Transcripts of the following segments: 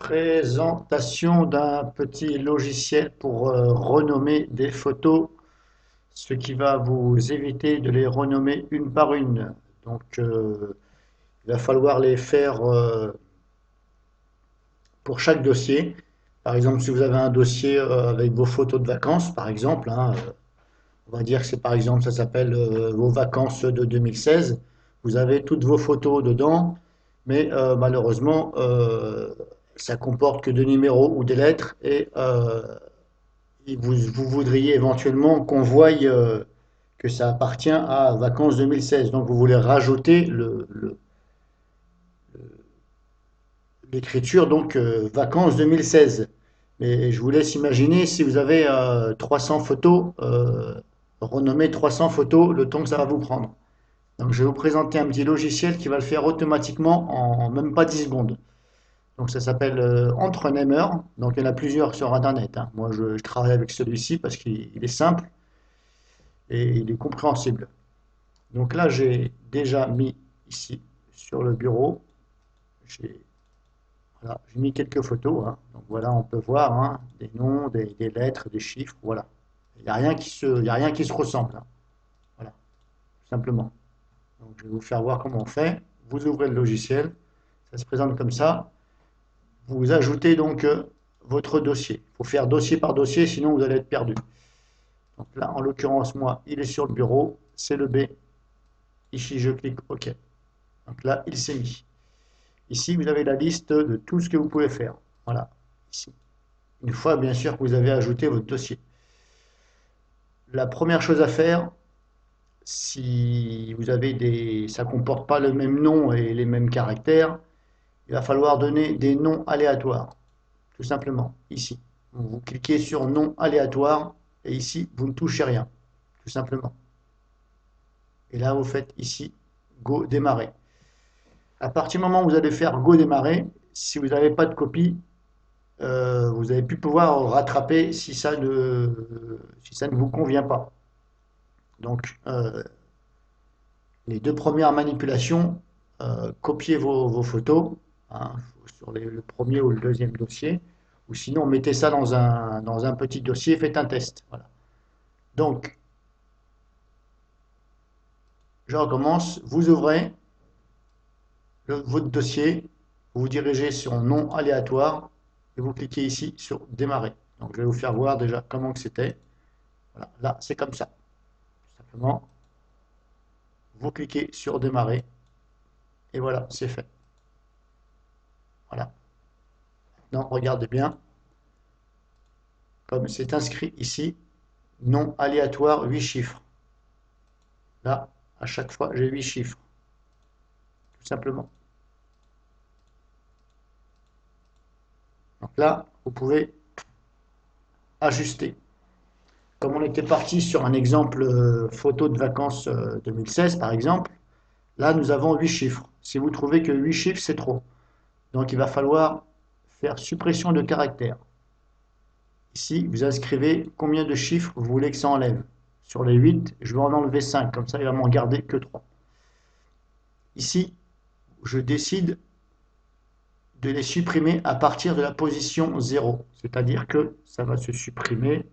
Présentation d'un petit logiciel pour renommer des photos, ce qui va vous éviter de les renommer une par une. Donc, il va falloir les faire pour chaque dossier. Par exemple, si vous avez un dossier avec vos photos de vacances, par exemple, hein, on va dire que c'est par exemple, ça s'appelle vos vacances de 2016. Vous avez toutes vos photos dedans, mais malheureusement, ça comporte que des numéros ou des lettres et vous voudriez éventuellement qu'on voie que ça appartient à vacances 2016. Donc vous voulez rajouter l'écriture donc vacances 2016. Mais je vous laisse imaginer si vous avez 300 photos, renommer 300 photos, le temps que ça va vous prendre. Donc je vais vous présenter un petit logiciel qui va le faire automatiquement en même pas 10 secondes. Donc ça s'appelle Entrenamer. Donc il y en a plusieurs sur Internet, hein. Moi je travaille avec celui-ci parce qu'il est simple et il est compréhensible. Donc là j'ai déjà mis ici sur le bureau, j'ai voilà, j'ai mis quelques photos, hein. Donc voilà, on peut voir hein, des noms, des lettres, des chiffres, voilà. Il n'y a rien il y a rien qui se ressemble, hein. Voilà, tout simplement. Donc je vais vous faire voir comment on fait. Vous ouvrez le logiciel, ça se présente comme ça. Vous ajoutez donc votre dossier. Il faut faire dossier par dossier, sinon vous allez être perdu. Donc là, en l'occurrence, moi, il est sur le bureau, c'est le B. Ici, je clique OK. Donc là, il s'est mis. Ici, vous avez la liste de tout ce que vous pouvez faire. Voilà, ici. Une fois, bien sûr, que vous avez ajouté votre dossier. La première chose à faire, si vous avez ça ne comporte pas le même nom et les mêmes caractères, il va falloir donner des noms aléatoires. Tout simplement, ici. Vous cliquez sur nom aléatoire et ici, vous ne touchez rien. Tout simplement. Et là, vous faites ici Go démarrer. À partir du moment où vous allez faire Go démarrer, si vous n'avez pas de copie, vous n'allez plus pouvoir rattraper si ça ne vous convient pas. Donc, les deux premières manipulations, copiez vos photos hein, sur le premier ou le deuxième dossier, ou sinon mettez ça dans un petit dossier, faites un test. Voilà. Donc, je recommence, vous ouvrez votre dossier, vous vous dirigez sur nom aléatoire et vous cliquez ici sur démarrer. Donc je vais vous faire voir déjà comment que c'était. Voilà, là c'est comme ça. Tout simplement, vous cliquez sur démarrer et voilà, c'est fait. Voilà. Maintenant, regardez bien, comme c'est inscrit ici, nom aléatoire 8 chiffres. Là, à chaque fois, j'ai 8 chiffres. Tout simplement. Donc là, vous pouvez ajuster. Comme on était parti sur un exemple photo de vacances 2016 par exemple, là nous avons 8 chiffres. Si vous trouvez que 8 chiffres c'est trop, donc il va falloir faire suppression de caractères. Ici vous inscrivez combien de chiffres vous voulez que ça enlève. Sur les 8, je vais en enlever 5, comme ça il va m'en garder que 3. Ici, je décide de les supprimer à partir de la position 0, c'est-à-dire que ça va se supprimer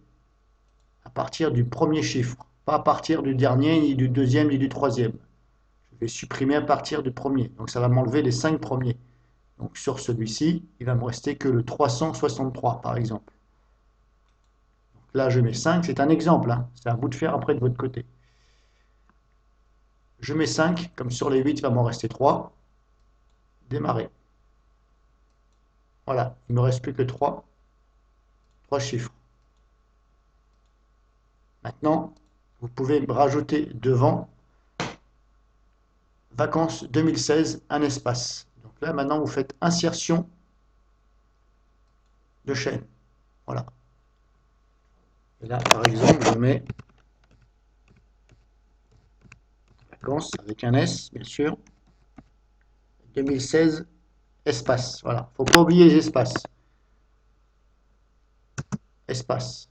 à partir du premier chiffre, pas à partir du dernier, ni du deuxième, ni du troisième. Je vais supprimer à partir du premier, donc ça va m'enlever les 5 premiers. Donc sur celui-ci, il va me rester que le 363 par exemple. Donc là je mets 5, c'est un exemple, hein. C'est à vous de faire après de votre côté. Je mets 5, comme sur les 8 il va m'en rester 3. Démarrer. Voilà, il ne me reste plus que 3 chiffres. Maintenant, vous pouvez rajouter devant vacances 2016 un espace. Donc là maintenant vous faites insertion de chaîne. Voilà. Et là par exemple je mets vacances avec un S bien sûr. 2016 espace. Voilà. Faut pas oublier les espaces. Espace.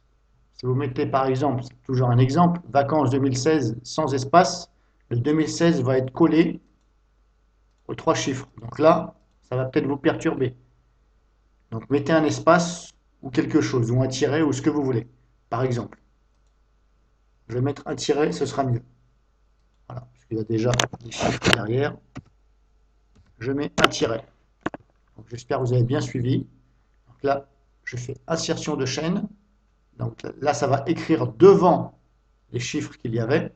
Si vous mettez par exemple, c'est toujours un exemple, vacances 2016 sans espace, le 2016 va être collé aux 3 chiffres. Donc là, ça va peut-être vous perturber. Donc mettez un espace ou quelque chose, ou un tiret, ou ce que vous voulez. Par exemple, je vais mettre un tiret, ce sera mieux. Voilà, parce qu'il y a déjà des chiffres derrière. Je mets un tiret. J'espère que vous avez bien suivi. Donc là, je fais insertion de chaîne. Donc là, ça va écrire devant les chiffres qu'il y avait.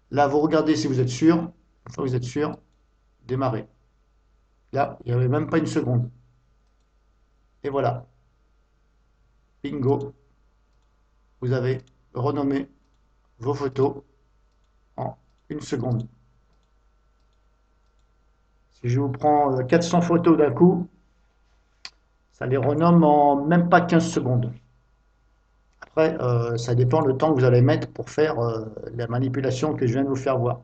Là, vous regardez si vous êtes sûr. Une fois que vous êtes sûr, démarrez. Là, il n'y avait même pas une seconde. Et voilà, bingo, vous avez renommé vos photos en une seconde. Si je vous prends 400 photos d'un coup, ça les renomme en même pas 15 secondes. Après, ça dépend le temps que vous allez mettre pour faire la manipulation que je viens de vous faire voir.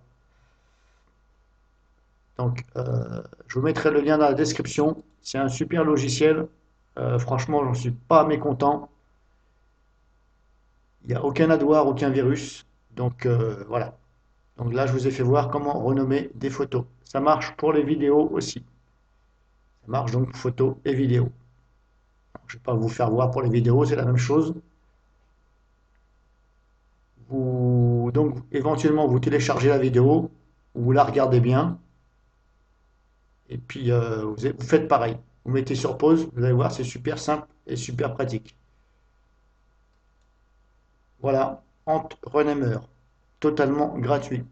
Donc, je vous mettrai le lien dans la description. C'est un super logiciel. Franchement, j'en suis pas mécontent. Il n'y a aucun adware, aucun virus. Donc, voilà. Donc là, je vous ai fait voir comment renommer des photos. Ça marche pour les vidéos aussi. Ça marche donc photos et vidéos. Je ne vais pas vous faire voir pour les vidéos, c'est la même chose. Donc, éventuellement, vous téléchargez la vidéo, vous la regardez bien, et puis vous faites pareil. Vous mettez sur pause, vous allez voir, c'est super simple et super pratique. Voilà, Ant Renameur, totalement gratuit.